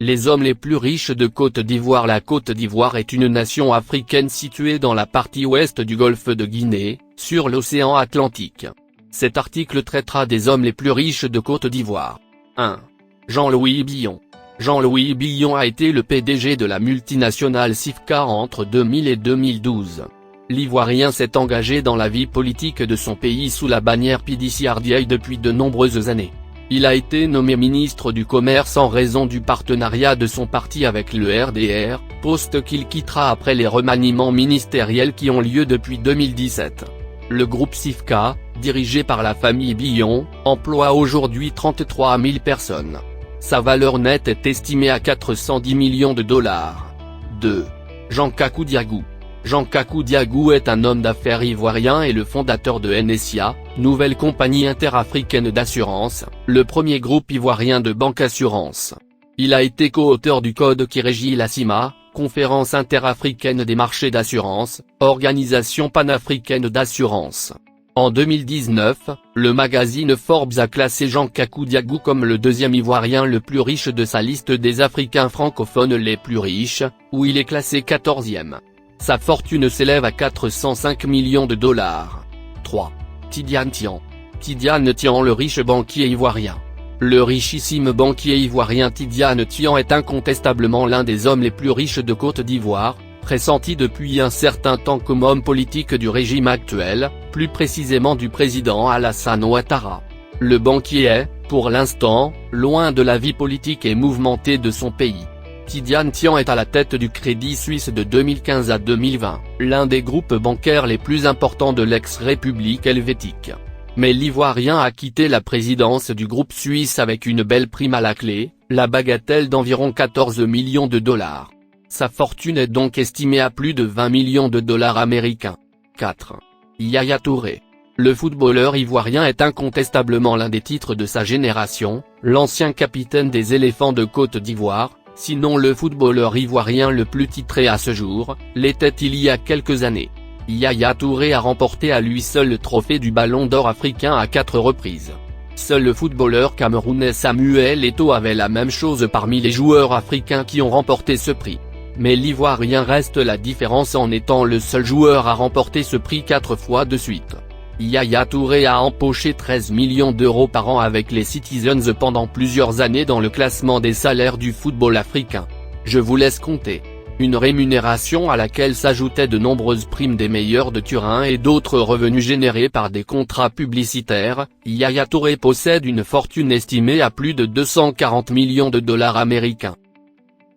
Les hommes les plus riches de Côte d'Ivoire. La Côte d'Ivoire est une nation africaine située dans la partie ouest du golfe de Guinée, sur l'océan Atlantique. Cet article traitera des hommes les plus riches de Côte d'Ivoire. 1. Jean-Louis Billon. Jean-Louis Billon a été le PDG de la multinationale Sifka entre 2000 et 2012. L'Ivoirien s'est engagé dans la vie politique de son pays sous la bannière PDCRDI depuis de nombreuses années. Il a été nommé ministre du Commerce en raison du partenariat de son parti avec le RDR, poste qu'il quittera après les remaniements ministériels qui ont lieu depuis 2017. Le groupe Sifka, dirigé par la famille Billon, emploie aujourd'hui 33 000 personnes. Sa valeur nette est estimée à 410 millions de dollars. 2. Jean Kakou Diagou. Jean Kakou Diagou est un homme d'affaires ivoirien et le fondateur de NSIA, nouvelle compagnie interafricaine d'assurance, le premier groupe ivoirien de banque assurance. Il a été co-auteur du code qui régit la CIMA, Conférence interafricaine des marchés d'assurance, organisation panafricaine d'assurance. En 2019, le magazine Forbes a classé Jean Kakou Diagou comme le deuxième Ivoirien le plus riche de sa liste des Africains francophones les plus riches, où il est classé 14e. Sa fortune s'élève à 405 millions de dollars. 3. Tidiane Tian. Tidiane Tian. Le riche banquier ivoirien. Le richissime banquier ivoirien Tidiane Tian est incontestablement l'un des hommes les plus riches de Côte d'Ivoire, pressenti depuis un certain temps comme homme politique du régime actuel, plus précisément du président Alassane Ouattara. Le banquier est, pour l'instant, loin de la vie politique et mouvementée de son pays. Tidiane Tian est à la tête du Crédit Suisse de 2015 à 2020, l'un des groupes bancaires les plus importants de l'ex-République helvétique. Mais l'Ivoirien a quitté la présidence du groupe suisse avec une belle prime à la clé, la bagatelle d'environ 14 millions de dollars. Sa fortune est donc estimée à plus de 20 millions de dollars américains. 4. Yaya Touré. Le footballeur ivoirien est incontestablement l'un des titres de sa génération, l'ancien capitaine des Éléphants de Côte d'Ivoire, sinon le footballeur ivoirien le plus titré à ce jour, l'était il y a quelques années. Yaya Touré a remporté à lui seul le trophée du Ballon d'Or africain à 4 reprises. Seul le footballeur camerounais Samuel Eto'o avait la même chose parmi les joueurs africains qui ont remporté ce prix. Mais l'Ivoirien reste la différence en étant le seul joueur à remporter ce prix 4 fois de suite. Yaya Touré a empoché 13 millions d'euros par an avec les Citizens pendant plusieurs années dans le classement des salaires du football africain. Je vous laisse compter. Une rémunération à laquelle s'ajoutaient de nombreuses primes des meilleurs de Turin et d'autres revenus générés par des contrats publicitaires, Yaya Touré possède une fortune estimée à plus de 240 millions de dollars américains.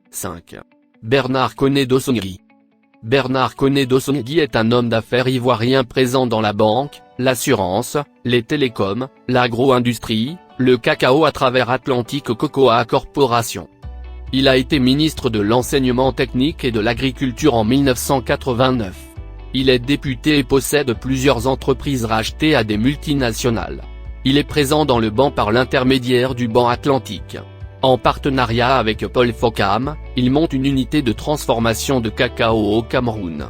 5. Bernard Koné Dossongui. Bernard Koné Dossongui est un homme d'affaires ivoirien présent dans la banque, l'assurance, les télécoms, l'agro-industrie, le cacao à travers Atlantic Cocoa Corporation. Il a été ministre de l'enseignement technique et de l'agriculture en 1989. Il est député et possède plusieurs entreprises rachetées à des multinationales. Il est présent dans le banc par l'intermédiaire du banc Atlantique. En partenariat avec Paul Focam, il monte une unité de transformation de cacao au Cameroun.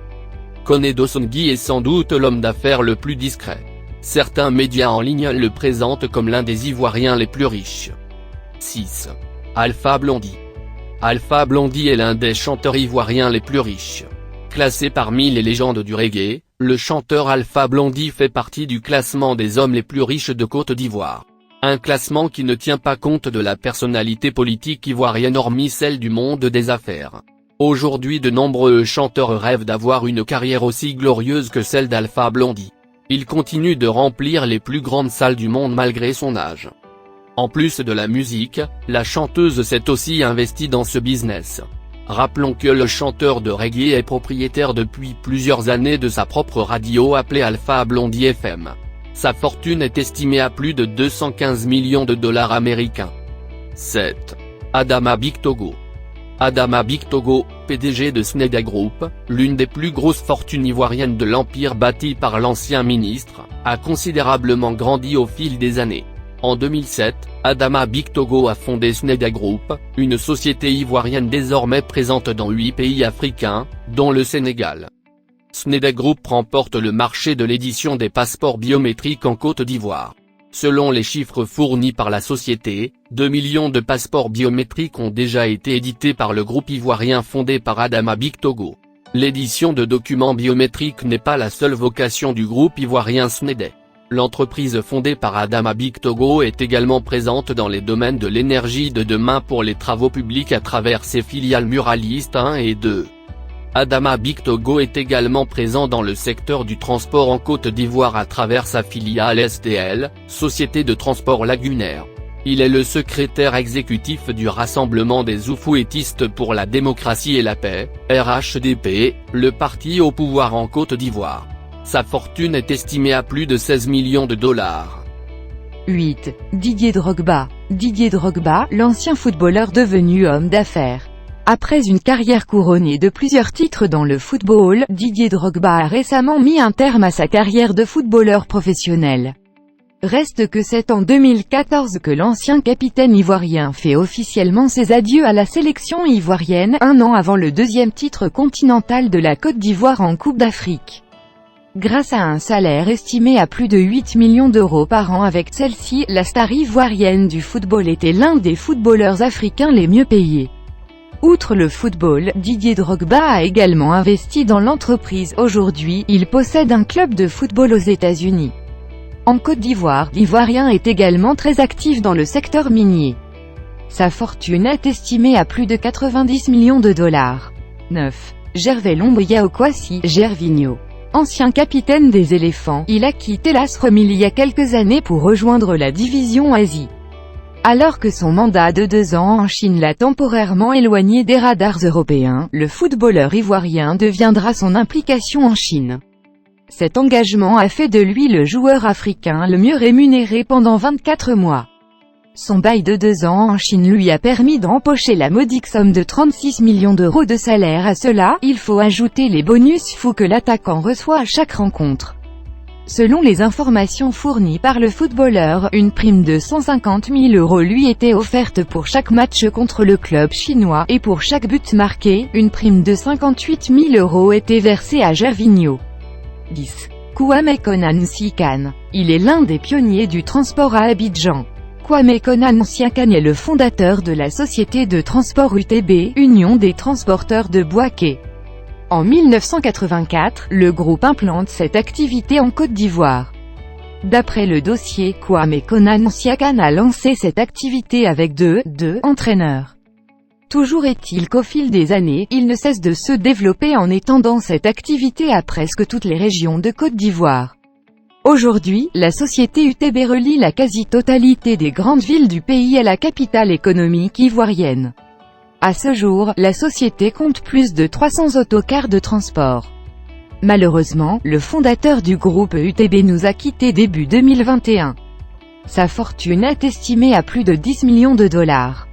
Koné Dossongui est sans doute l'homme d'affaires le plus discret. Certains médias en ligne le présentent comme l'un des Ivoiriens les plus riches. 6. Alpha Blondy. Alpha Blondy est l'un des chanteurs ivoiriens les plus riches. Classé parmi les légendes du reggae, le chanteur Alpha Blondy fait partie du classement des hommes les plus riches de Côte d'Ivoire. Un classement qui ne tient pas compte de la personnalité politique ivoirienne hormis celle du monde des affaires. Aujourd'hui de nombreux chanteurs rêvent d'avoir une carrière aussi glorieuse que celle d'Alpha Blondy. Il continue de remplir les plus grandes salles du monde malgré son âge. En plus de la musique, la chanteuse s'est aussi investie dans ce business. Rappelons que le chanteur de reggae est propriétaire depuis plusieurs années de sa propre radio appelée Alpha Blondy FM. Sa fortune est estimée à plus de 215 millions de dollars américains. 7. Adama Bictogo. Adama Bictogo, PDG de Sneda Group, l'une des plus grosses fortunes ivoiriennes de l'empire bâti par l'ancien ministre, a considérablement grandi au fil des années. En 2007, Adama Bictogo a fondé Sneda Group, une société ivoirienne désormais présente dans 8 pays africains, dont le Sénégal. Sneda Group remporte le marché de l'édition des passeports biométriques en Côte d'Ivoire. Selon les chiffres fournis par la société, 2 millions de passeports biométriques ont déjà été édités par le groupe ivoirien fondé par Adama Bictogo. L'édition de documents biométriques n'est pas la seule vocation du groupe ivoirien SNEDE. L'entreprise fondée par Adama Bictogo est également présente dans les domaines de l'énergie de demain pour les travaux publics à travers ses filiales Muraliste 1 et 2. Adama Bictogo est également présent dans le secteur du transport en Côte d'Ivoire à travers sa filiale STL, Société de transport lagunaire. Il est le secrétaire exécutif du Rassemblement des Oufouettistes pour la démocratie et la paix, RHDP, le parti au pouvoir en Côte d'Ivoire. Sa fortune est estimée à plus de 16 millions de dollars. 8. Didier Drogba. Didier Drogba, l'ancien footballeur devenu homme d'affaires. Après une carrière couronnée de plusieurs titres dans le football, Didier Drogba a récemment mis un terme à sa carrière de footballeur professionnel. Reste que c'est en 2014 que l'ancien capitaine ivoirien fait officiellement ses adieux à la sélection ivoirienne, un an avant le deuxième titre continental de la Côte d'Ivoire en Coupe d'Afrique. Grâce à un salaire estimé à plus de 8 millions d'euros par an avec celle-ci, la star ivoirienne du football était l'un des footballeurs africains les mieux payés. Outre le football, Didier Drogba a également investi dans l'entreprise. Aujourd'hui, il possède un club de football aux États-Unis. En Côte d'Ivoire, l'Ivoirien est également très actif dans le secteur minier. Sa fortune est estimée à plus de 90 millions de dollars. 9. Gervais Lombriya Okwasi, Gervinho. Ancien capitaine des éléphants, il a quitté l'AS-Rome il y a quelques années pour rejoindre la division Asie. Alors que son mandat de 2 ans en Chine l'a temporairement éloigné des radars européens, le footballeur ivoirien deviendra son implication en Chine. Cet engagement a fait de lui le joueur africain le mieux rémunéré pendant 24 mois. Son bail de 2 ans en Chine lui a permis d'empocher la modique somme de 36 millions d'euros de salaire. À cela, il faut ajouter les bonus fous que l'attaquant reçoit à chaque rencontre. Selon les informations fournies par le footballeur, une prime de 150 000 euros lui était offerte pour chaque match contre le club chinois, et pour chaque but marqué, une prime de 58 000 euros était versée à Gervinho. 10. Kwame Konan Siakane. Il est l'un des pionniers du transport à Abidjan. Kwame Konan Siakane est le fondateur de la société de transport UTB, Union des transporteurs de Bouaké. En 1984, le groupe implante cette activité en Côte d'Ivoire. D'après le dossier, Kwame Konan Siakane a lancé cette activité avec deux entraîneurs. Toujours est-il qu'au fil des années, il ne cesse de se développer en étendant cette activité à presque toutes les régions de Côte d'Ivoire. Aujourd'hui, la société UTB relie la quasi-totalité des grandes villes du pays à la capitale économique ivoirienne. À ce jour, la société compte plus de 300 autocars de transport. Malheureusement, le fondateur du groupe UTB nous a quittés début 2021. Sa fortune est estimée à plus de 10 millions de dollars.